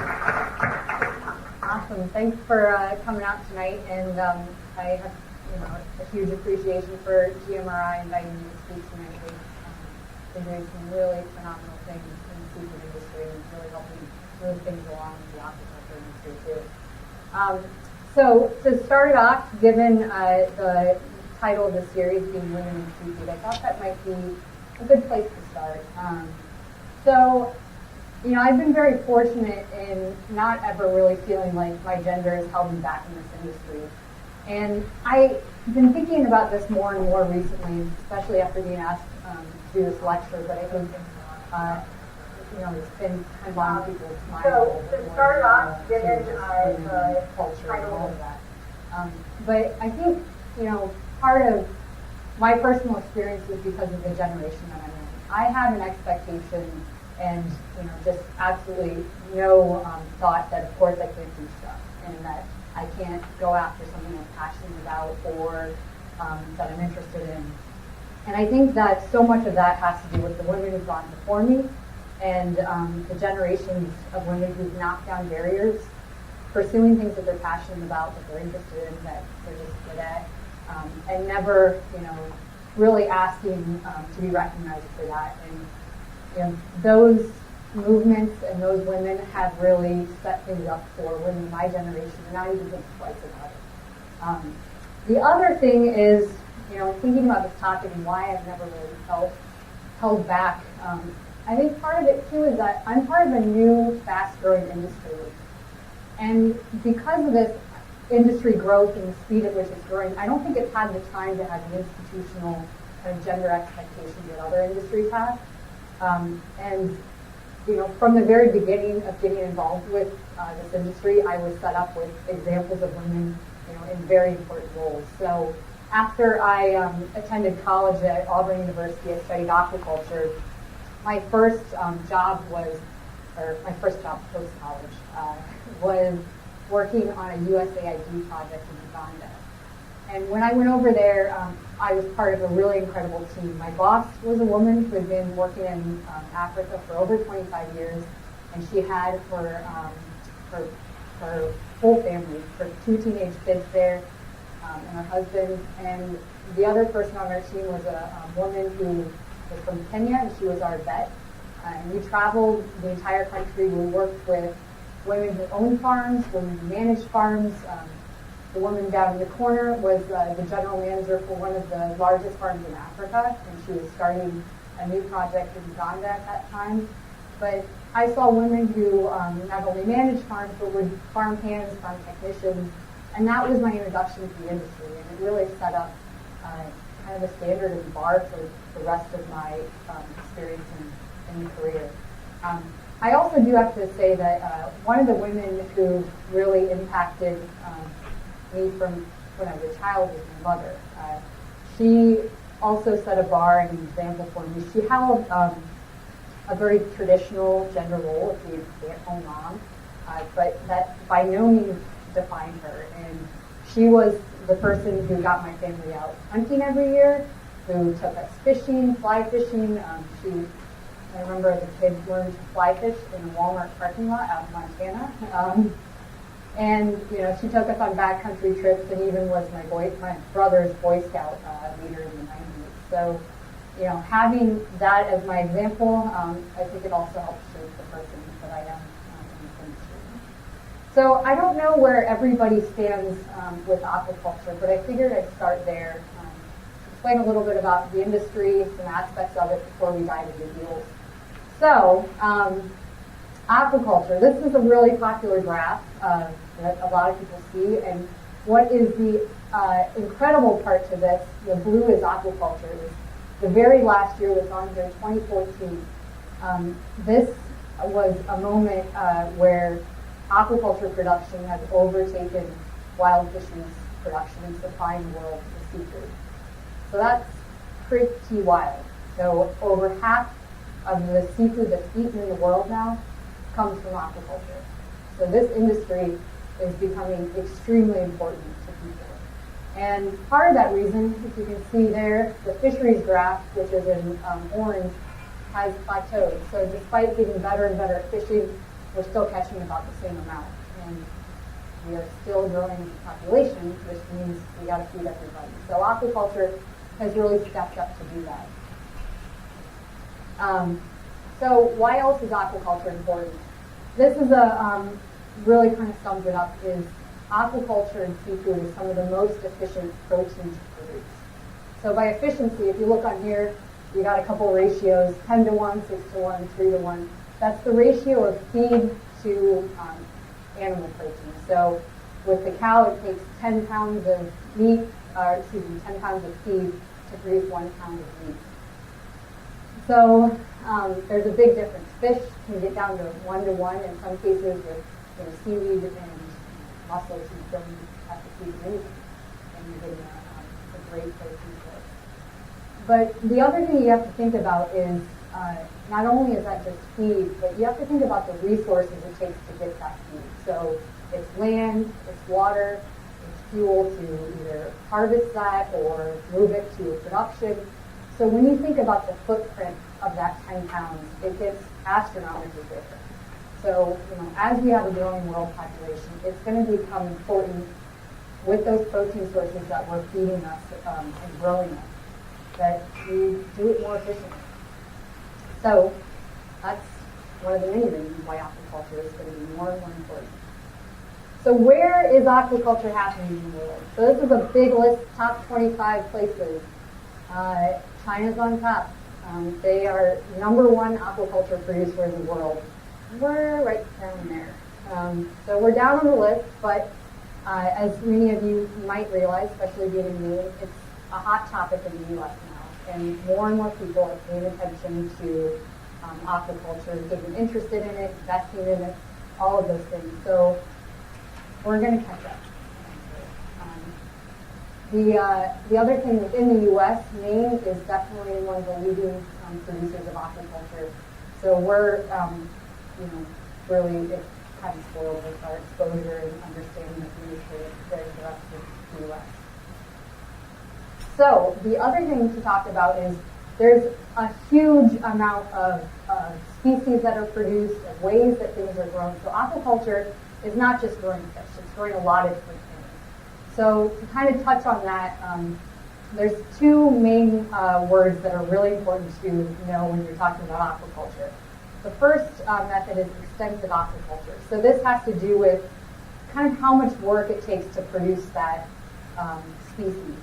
Awesome. Thanks for coming out tonight, and I have a huge appreciation for GMRI inviting me to speak tonight. They've been doing some really phenomenal things in the seafood industry and really helping move things along in the aquaculture industry too. So to start it off, given the title of the series being Women in Seafood, I thought that might be a good place to start. I've been very fortunate in not ever really feeling like my gender has held me back in this industry. And I've been thinking about this more and more recently, especially after being asked to do this lecture, but I think, it's been kind of on people's minds. So to start off, given the culture and all of that. But I think, part of my personal experience is because of the generation that I'm in. I have an expectation and just absolutely no thought that of course I can't do stuff and that I can't go after something I'm passionate about or that I'm interested in. And I think that so much of that has to do with the women who've gone before me and the generations of women who've knocked down barriers, pursuing things that they're passionate about, that they're interested in, that they're just good at, and never, really asking to be recognized for that. And those movements and those women have really set things up for women of my generation to not even think twice about it. The other thing is, thinking about this topic and why I've never really felt held back, I think part of it too is that I'm part of a new, fast-growing industry. And because of this industry growth and the speed at which it's growing, I don't think it's had the time to have an institutional kind of gender expectations that other industries have. From the very beginning of getting involved with this industry, I was set up with examples of women, in very important roles. So after I attended college at Auburn University, I studied aquaculture. My first job post-college was working on a USAID project in Uganda. And when I went over there, I was part of a really incredible team. My boss was a woman who had been working in Africa for over 25 years, and she had her whole family, her 2 teenage kids there, and her husband. And the other person on our team was a woman who was from Kenya, and she was our vet. And we traveled the entire country. We worked with women who owned farms, women who managed farms. The woman down in the corner was the general manager for one of the largest farms in Africa, and she was starting a new project in Uganda at that time. But I saw women who not only managed farms, but would farm hands, farm technicians, and that was my introduction to the industry, and it really set up kind of a standard and bar for the rest of my experience in the career. I also do have to say that one of the women who really impacted me from when I was a child was my mother. She also set a bar and an example for me. She held a very traditional gender role of being a stay-at-home mom, but that by no means defined her. And she was the person who got my family out hunting every year, who took us fishing, fly fishing. I remember as a kid learned to fly fish in a Walmart parking lot out in Montana. And she took us on backcountry trips, and even was my brother's Boy Scout leader in the 90s. So, having that as my example, I think it also helps shape the person that I am in this industry. So I don't know where everybody stands with aquaculture, but I figured I'd start there. Explain a little bit about the industry, some aspects of it before we dive into Eels. So, aquaculture. This is a really popular graph that a lot of people see, and what is the incredible part to this, the blue is aquaculture. The very last year was on here, 2014. This was a moment where aquaculture production has overtaken wild fisheries production and supplying the world with seafood. So that's pretty wild. So over half of the seafood that's eaten in the world now comes from aquaculture. So this industry is becoming extremely important to people. And part of that reason, if you can see there, the fisheries graph, which is in orange, has plateaued. So despite getting better and better at fishing, we're still catching about the same amount. And we are still growing the population, which means we got to feed everybody. So aquaculture has really stepped up to do that. So why else is aquaculture important? This is really kind of sums it up, is aquaculture and seafood is some of the most efficient protein to produce. So by efficiency, if you look on here, you got a couple ratios, 10 to 1, 6 to 1, 3 to 1. That's the ratio of feed to animal protein. So with the cow, it takes 10 pounds of meat, 10 pounds of feed to produce 1 pound of meat. So there's a big difference. Fish can get down to 1 to 1 in some cases with seaweed and mussels. You don't have to feed them anything, and you're getting a great protein source. But the other thing you have to think about is not only is that just feed, but you have to think about the resources it takes to get that feed. So it's land, it's water, it's fuel to either harvest that or move it to production. So when you think about the footprint of that 10 pounds, it gets astronomically different. So, as we have a growing world population, it's going to become important with those protein sources that we're feeding us and growing us, that we do it more efficiently. So that's one of the many reasons why aquaculture is going to be more and more important. So where is aquaculture happening in the world? So this is a big list, top 25 places. China's on top. They are #1 aquaculture producer in the world. We're right down there. So we're down on the list, but as many of you might realize, especially being in Maine, it's a hot topic in the U.S. now. And more people are paying attention to aquaculture, getting interested in it, investing in it, all of those things. So we're going to catch up. The other thing within the U.S., Maine is definitely one of the leading producers of aquaculture. So we're, really kind of spoiled with our exposure and understanding of the industry compared to the rest of the U.S. So the other thing to talk about is there's a huge amount of species that are produced and ways that things are grown. So aquaculture is not just growing fish, it's growing a lot of different things. So to kind of touch on that, there's two main words that are really important to know when you're talking about aquaculture. The first method is extensive aquaculture. So this has to do with kind of how much work it takes to produce that species.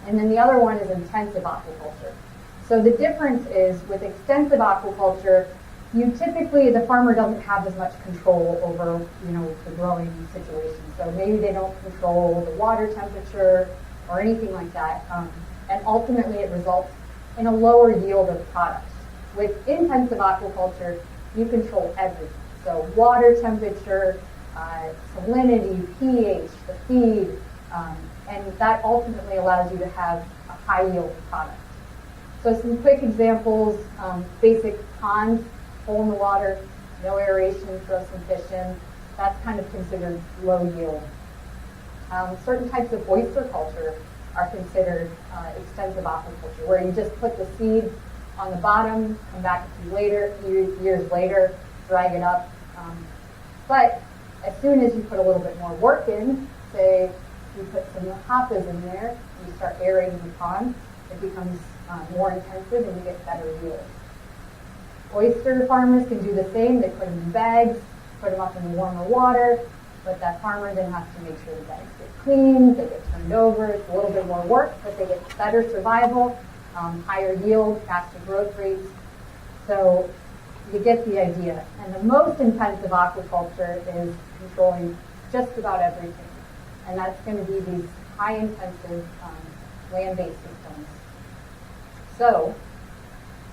And then the other one is intensive aquaculture. So the difference is with extensive aquaculture, the farmer doesn't have as much control over, the growing situation. So maybe they don't control the water temperature or anything like that. And ultimately it results in a lower yield of product. With intensive aquaculture, you control everything. So water temperature, salinity, pH, the feed, and that ultimately allows you to have a high yield product. So some quick examples, basic ponds, hole in the water, no aeration, throw some fish in. That's kind of considered low yield. Certain types of oyster culture are considered extensive aquaculture, where you just put the seed on the bottom, come back a few years later, drag it up. But as soon as you put a little bit more work in, say you put some hoppas in there, you start aerating the pond, it becomes more intensive and you get better yield. Oyster farmers can do the same. They put them in bags, put them up in the warmer water, but that farmer then has to make sure the bags get cleaned, they get turned over. It's a little bit more work, but they get better survival, higher yield, faster growth rates. So you get the idea. And the most intensive aquaculture is controlling just about everything. And that's going to be these high intensive land-based systems. So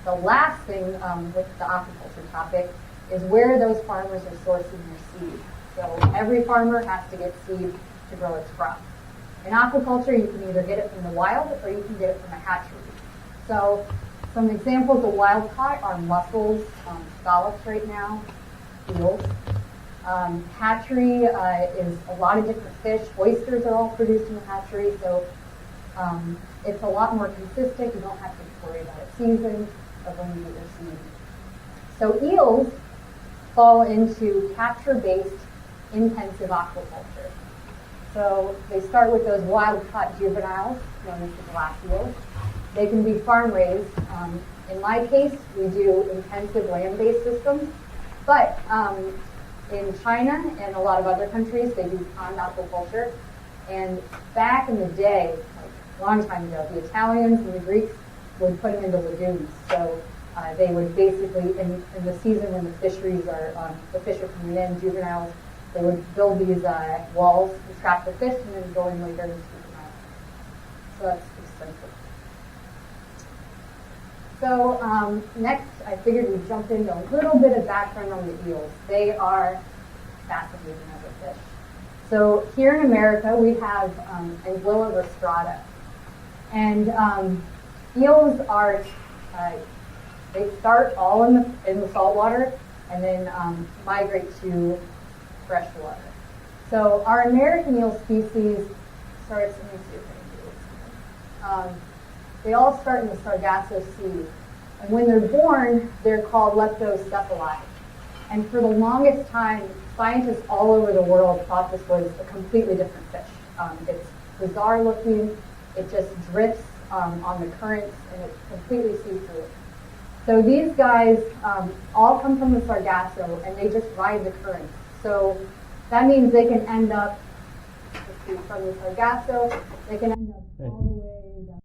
the last thing with the aquaculture topic is where those farmers are sourcing their seed. So every farmer has to get seed to grow its crop. In aquaculture, you can either get it from the wild or you can get it from a hatchery. So some examples of wild caught are mussels, scallops right now, eels. Hatchery is a lot of different fish. Oysters are all produced in the hatchery, so it's a lot more consistent. You don't have to worry about a season of when you get your seed. So eels fall into capture-based intensive aquaculture. So they start with those wild-caught juveniles, known as the glass eels. They can be farm-raised. In my case, we do intensive land-based systems, but in China and a lot of other countries, they do pond aquaculture. And back in the day, like a long time ago, the Italians and the Greeks would put them into lagoons. So they would basically, in the season when the fisheries are, the fish are coming in, juveniles, they would build these walls to trap the fish and then go in later and scoop them out. So that's expensive. So next, I figured we'd jump into a little bit of background on the eels. They are fascinating as a fish. So here in America, we have Anguilla rostrata. And eels are, they start all in the salt water and then migrate to fresh water. So our American eel species starts, let me see if I can do this. They all start in the Sargasso Sea. And when they're born, they're called leptocephali. And for the longest time, scientists all over the world thought this was a completely different fish. It's bizarre looking, it just drifts on the currents, and it's completely see-through. So these guys all come from the Sargasso, and they just ride the currents. So that means they can end up, let's see, from the Sargasso, they can end up all the way down.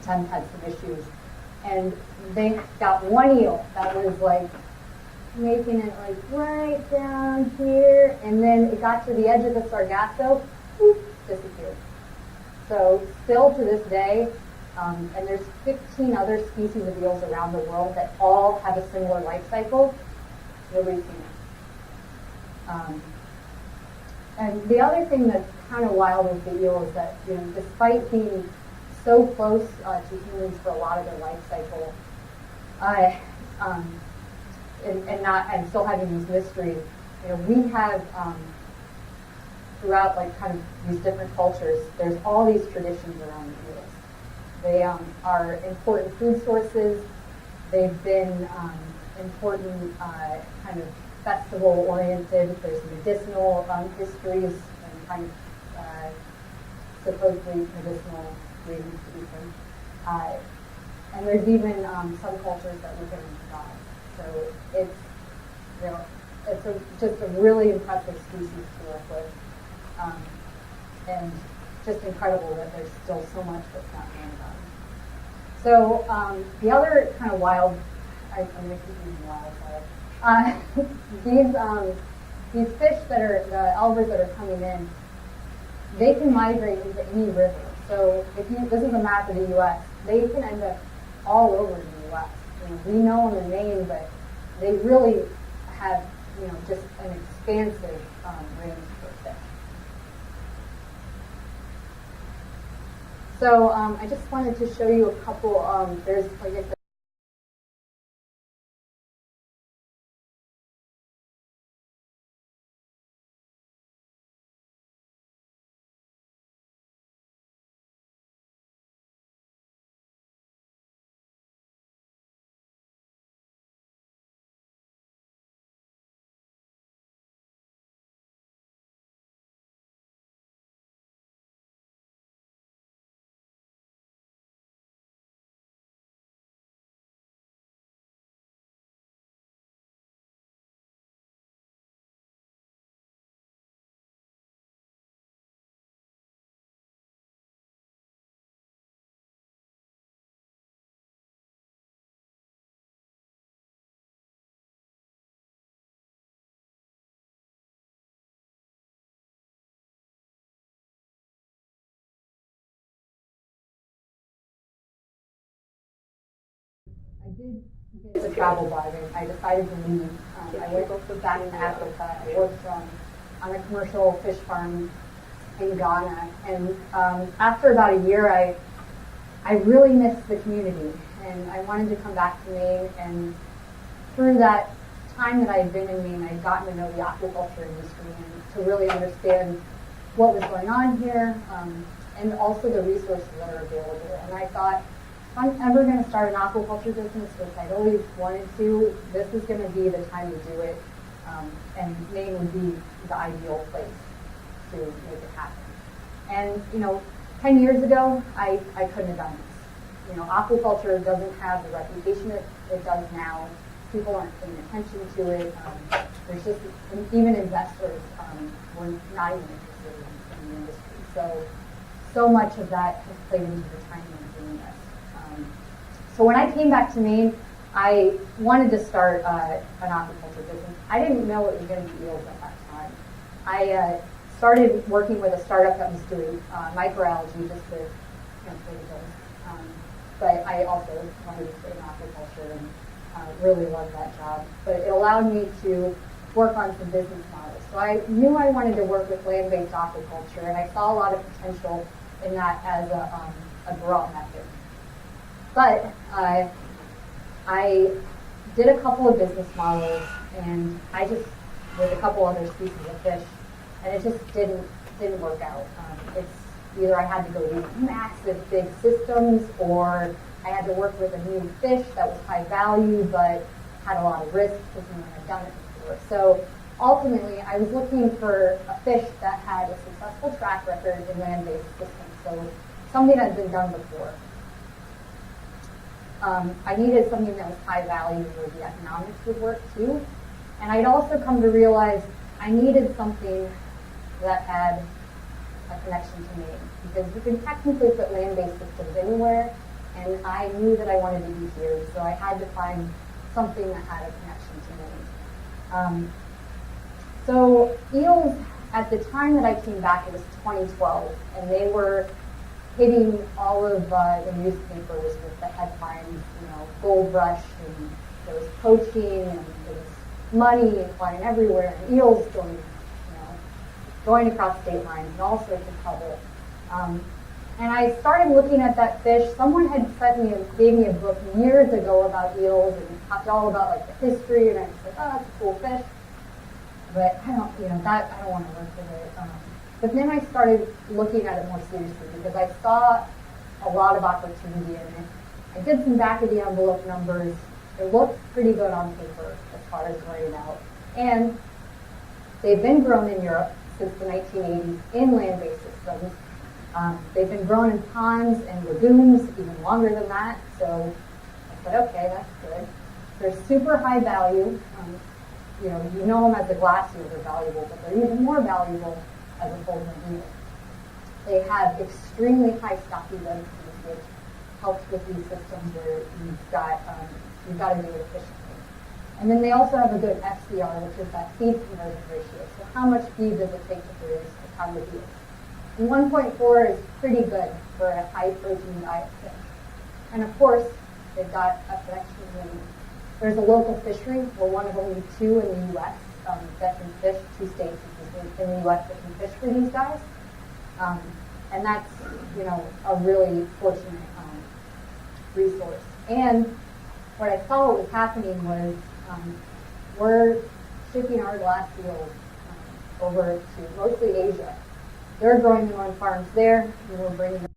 Had some issues, and they got one eel that was like making it like right down here, and then it got to the edge of the Sargasso, whoop, disappeared. So still to this day, and there's 15 other species of eels around the world that all have a similar life cycle. Nobody's seen it. And the other thing that's kind of wild with the eel is that, you know, despite being so close to humans for a lot of their life cycle, and still having these mysteries, you know, we have throughout like kind of these different cultures, there's all these traditions around the eels. They are important food sources. They've been important kind of festival-oriented. There's medicinal histories and kind of supposedly medicinal reasons to eat them. And there's even some cultures that look at them as gods. So it's, you know, just a really impressive species to work with. And just incredible that there's still so much that's not known about it. So the other kind of wild, I'm going to keep using wild, sorry. These fish that are, the elvers that are coming in, they can migrate into any river. So if you, this is a map of the U.S., they can end up all over the U.S. You know, we know them in Maine, but they really have, you know, just an expansive range for fish. So I just wanted to show you a couple, there's, like I said, I did get to travel diving. I decided to leave. I went back to Africa. I worked on a commercial fish farm in Ghana. And after about a year, I really missed the community. And I wanted to come back to Maine. And through that time that I had been in Maine, I had gotten to know the aquaculture industry and to really understand what was going on here and also the resources that are available. And I thought, if I'm ever going to start an aquaculture business, which I'd always wanted to, this is going to be the time to do it, and Maine would be the ideal place to make it happen. And, you know, 10 years ago, I couldn't have done this. You know, aquaculture doesn't have the reputation it does now. People aren't paying attention to it. There's just, even investors were not even interested in the industry. So much of that has played into the timing of doing this. So when I came back to Maine, I wanted to start an aquaculture business. I didn't know it was going to be eels at that time. I started working with a startup that was doing microalgae just to translate those. But I also wanted to stay in aquaculture and really loved that job. But it allowed me to work on some business models. So I knew I wanted to work with land-based aquaculture, and I saw a lot of potential in that as a growth method. But I did a couple of business models, and I just, with a couple other species of fish, and it just didn't work out. It's either I had to go to massive big systems, or I had to work with a new fish that was high value, but had a lot of risk because no one had done it before. So ultimately, I was looking for a fish that had a successful track record in land-based systems, so something that had been done before. I needed something that was high value where the economics would work too. And I'd also come to realize I needed something that had a connection to Maine, because you can technically put land-based systems anywhere, and I knew that I wanted to be here, so I had to find something that had a connection to Maine. So eels, at the time that I came back, it was 2012, and they were hitting all of the newspapers with the headlines, you know, gold rush, and there was poaching, and there was money flying everywhere, and eels going across state lines, and all sorts of trouble. And I started looking at that fish. Someone had gave me a book years ago about eels, and talked all about like the history, and I was like, oh, that's a cool fish. But I don't want to work with it. But then I started looking at it more seriously because I saw a lot of opportunity in it. I did some back of the envelope numbers, It looks pretty good on paper as far as growing out. And they've been grown in Europe since the 1980s in land-based systems. They've been grown in ponds and lagoons even longer than that. So I said, okay, that's good. They're super high value. You know them as a glass eel, they're valuable, but they're even more valuable as a full-grown eel. They have extremely high stocking densities, which helps with these systems where you've got to do it efficiently. And then they also have a good FCR, which is that feed conversion ratio. So how much feed does it take to produce a pound of eels? And 1.4 is pretty good for a high protein diet fish. And of course, they've got a connection with, there's a local fishery. We're one of only 2 in the U.S. That can fish, 2 states in the U.S. that can fish for these guys. And that's, a really fortunate resource. And what I saw what was happening was we're shipping our glass eels over to mostly Asia. They're growing them on farms there, and we're bringing them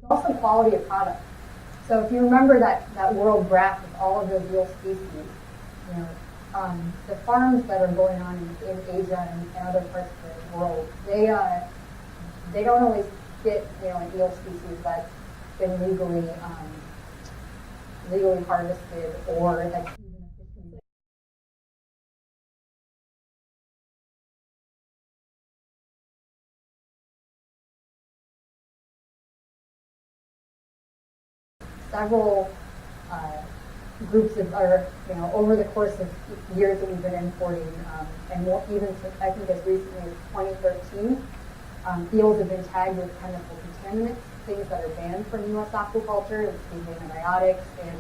It's also quality of product. So if you remember that world graph of all of those eel species, the farms that are going on in Asia and other parts of the world, they don't always get an eel species that's been legally harvested or that's even efficient. Several groups over the course of years that we've been importing, and more even since I think as recently as 2013, eels have been tagged with chemical contaminants, things that are banned from U.S. aquaculture, including antibiotics and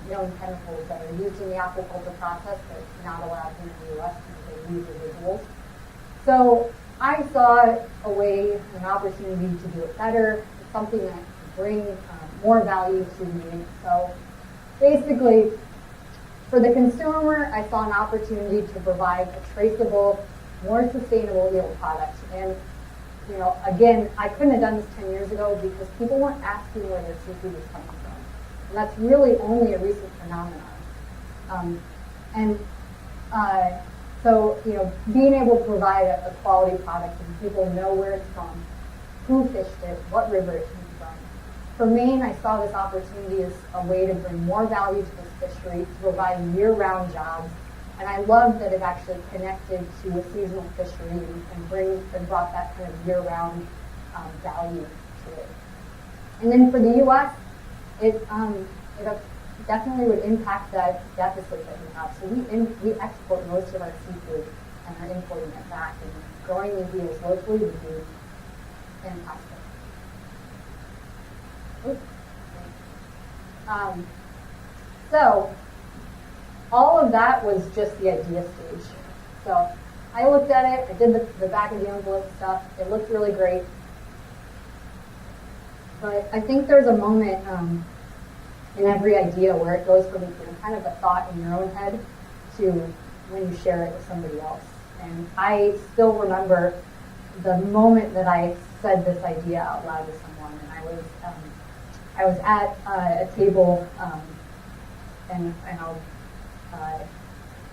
known chemicals that are used in the aquaculture process but not allowed here in the U.S. because they use residuals. So I saw a way, an opportunity to do it better, something that could bring more value to me. So basically, for the consumer, I saw an opportunity to provide a traceable, more sustainable eel product. And again, I couldn't have done this 10 years ago because people weren't asking where their seafood was coming from. And that's really only a recent phenomenon. So being able to provide a quality product and people know where it's from, who fished it, what river it came from. For Maine, I saw this opportunity as a way to bring more value to this fishery, to provide year-round jobs, and I love that it actually connected to a seasonal fishery and brought that kind of year-round value to it. And then for the U.S., it definitely would impact that deficit that we have. So we export most of our seafood and are importing it back, and growing these eels locally would be fantastic. So all of that was just the idea stage. So I looked at it, I did the back of the envelope stuff, it looked really great. But I think there's a moment in every idea where it goes from kind of a thought in your own head to when you share it with somebody else. And I still remember the moment that I said this idea out loud to someone, and I was at a table and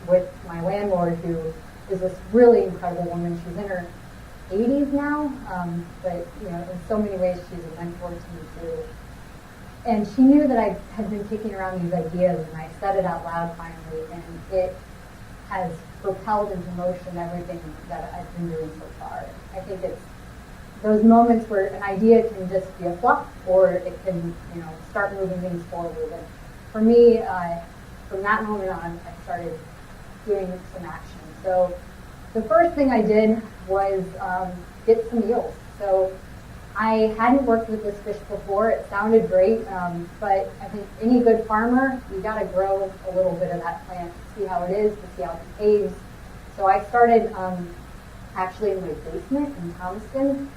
with my landlord, who is this really incredible woman. She's in her 80s now, but in so many ways she's a mentor to me too. And she knew that I had been kicking around these ideas, and I said it out loud finally, and it has propelled into motion everything that I've been doing so far. I think it's those moments where an idea can just be a fluff, or it can, start moving things forward. And for me, from that moment on, I started doing some action. So the first thing I did was get some eels. So I hadn't worked with this fish before. It sounded great, but I think any good farmer, you got to grow a little bit of that plant to see how it is, to see how it behaves. So I started actually in my basement in Thomaston.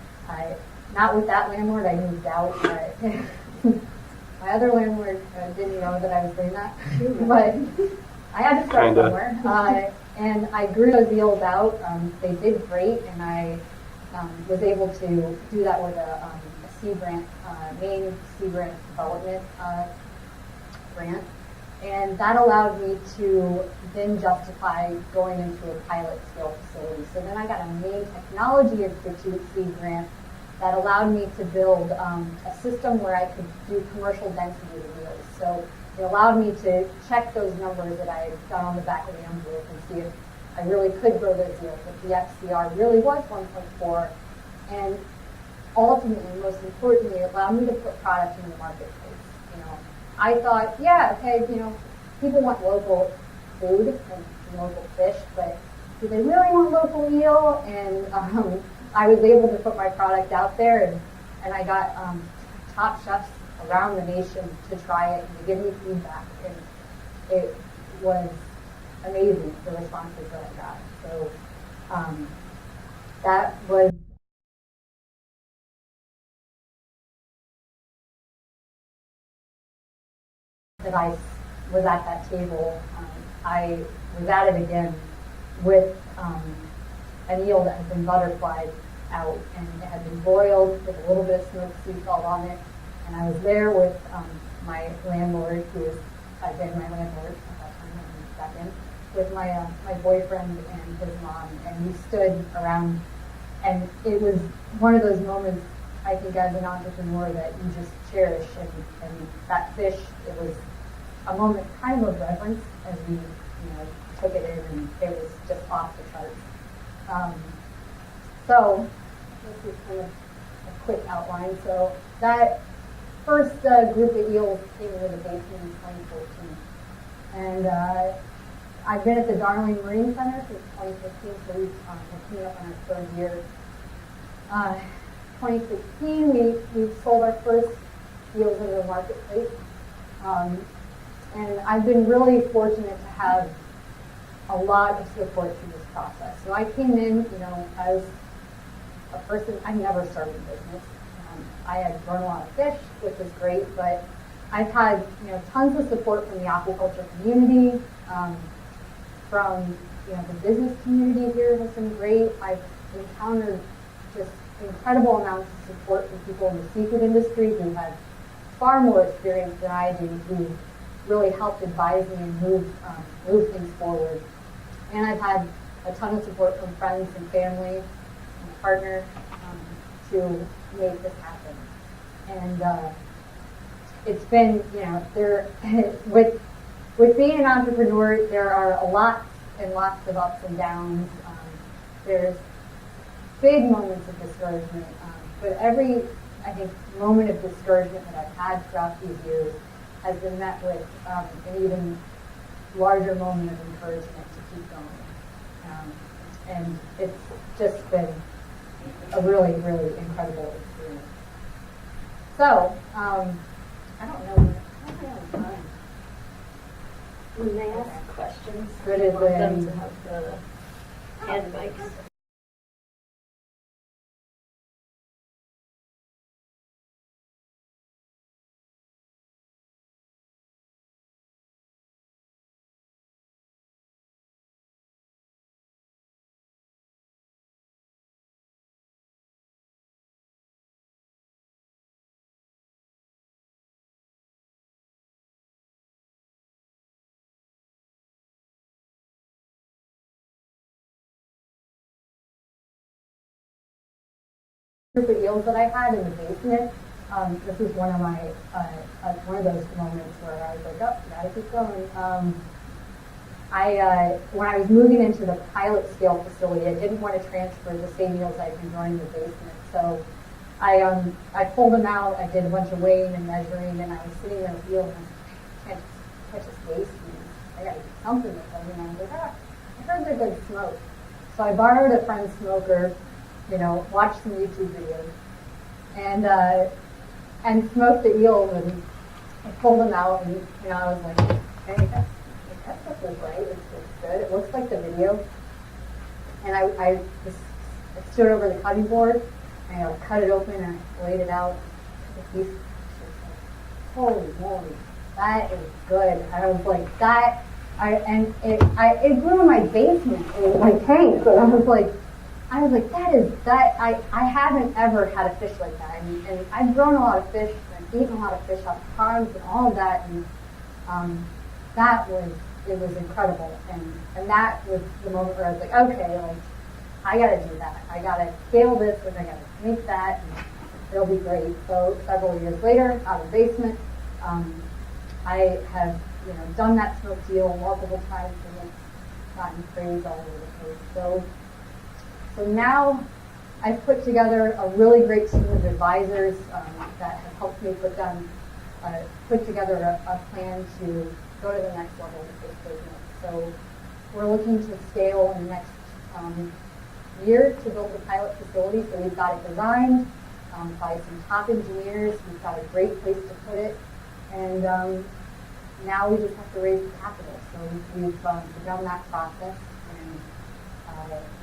Not with that landlord, I moved out. My other landlord didn't know that I was doing that, but I had to start somewhere. And I grew those eels out. They did great, and I was able to do that with a sea grant, Maine sea grant development grant. And that allowed me to then justify going into a pilot scale facility. So then I got a Maine Technology Institute seed grant that allowed me to build a system where I could do commercial density of eels. So it allowed me to check those numbers that I had done on the back of the envelope and see if I really could grow those eels, if the FCR really was 1.4. And ultimately, most importantly, it allowed me to put product in the marketplace. I thought, yeah, okay, people want local food and local fish, but do they really want local eel? And I was able to put my product out there, and I got top chefs around the nation to try it and to give me feedback, and it was amazing, the responses that I got. So that was that I was at that table. I was at it again with an eel that had been butterflied out, and it had been boiled with a little bit of smoked sea salt on it. And I was there with my landlord, who had been my landlord at that time, and back in, with my boyfriend and his mom, and we stood around, and it was one of those moments, I think, as an entrepreneur that you just cherish, and that fish, it was a moment kind of reverence as we took it in, and it was just off the charts. So this is kind of a quick outline. So that first group of eels came into the basement in 2014, and I've been at the Darling Marine Center since 2015, so we're coming up on our third year. 2016, we sold our first eels into the marketplace. And I've been really fortunate to have a lot of support through this process. So I came in, as a person, I never started a business. I had grown a lot of fish, which was great, but I've had, tons of support from the aquaculture community, from, the business community here has been great. I've encountered just incredible amounts of support from people in the seafood industry who have far more experience than I do, who really helped advise me and move things forward. And I've had a ton of support from friends and family and partner to make this happen. And it's been, there with being an entrepreneur, there are lots and lots of ups and downs. There's big moments of discouragement, but every, I think, moment of discouragement that I've had throughout these years has been met with an even larger moment of encouragement to keep going. And it's just been a really, really incredible experience. So, I don't know, how am I on time? When they ask questions, Good I as want them in- to have the hand mics. Group of eels that I had in the basement. This was one of my one of those moments where I was like, oh, gotta keep going. When I was moving into the pilot scale facility, I didn't want to transfer the same eels I'd been growing in the basement. So I pulled them out. I did a bunch of weighing and measuring, and I was sitting there with eels, and I can't just waste these. I gotta do something with them. And I was like, I heard they're good smoked. So I borrowed a friend's smoker, watched some YouTube videos, and smoked the eels, and I pulled them out, and I was like, hey, that stuff is right. It's good. It looks like the video. And I stood over the cutting board, and I cut it open, and I laid it out. The piece. Holy moly, that is good. I was like, that. It grew in my basement. It was my tank, but I was like, I haven't ever had a fish like that. And I've grown a lot of fish, and I've eaten a lot of fish off of ponds and all of that, and it was incredible. And that was the moment where I was like, okay, like, I gotta do that. I gotta scale this, and I gotta make that, and it'll be great. So several years later, out of the basement, I have done that smoked eel multiple times, and it's gotten praise all over the place. So now I've put together a really great team of advisors that have helped me put together a plan to go to the next level with this business. So we're looking to scale in the next year to build the pilot facility. So we've got it designed by some top engineers. We've got a great place to put it. And now we just have to raise the capital. So we've begun that process, and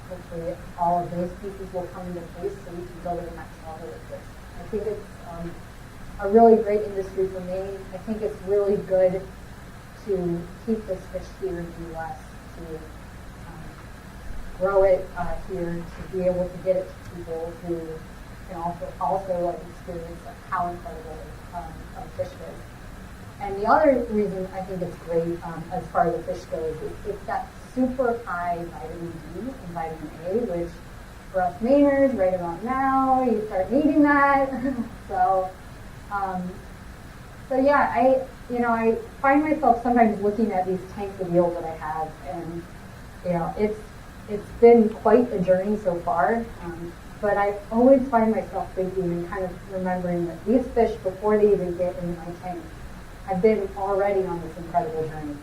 hopefully all of those pieces will come into place so we can go to the next level with this. I think it's a really great industry for Maine. I think it's really good to keep this fish here in the U.S., to grow it here, to be able to get it to people who can also experience how incredible a fish is. And the other reason I think it's great as far as the fish goes is it's got super high vitamin D and vitamin A, which for us Mainers right about now, you start needing that. So yeah, I find myself sometimes looking at these tanks of eels that I have, and it's been quite a journey so far. But I always find myself thinking and kind of remembering that these fish, before they even get in my tank, have been already on this incredible journey.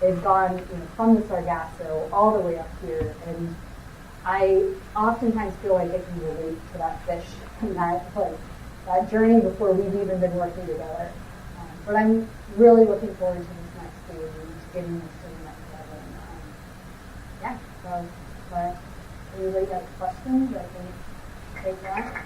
They've gone from the Sargasso all the way up here, and I oftentimes feel like I can relate to that fish and that journey before we've even been working together. But I'm really looking forward to this next stage and getting this to the next level. And, so, but anybody got questions? I can take that.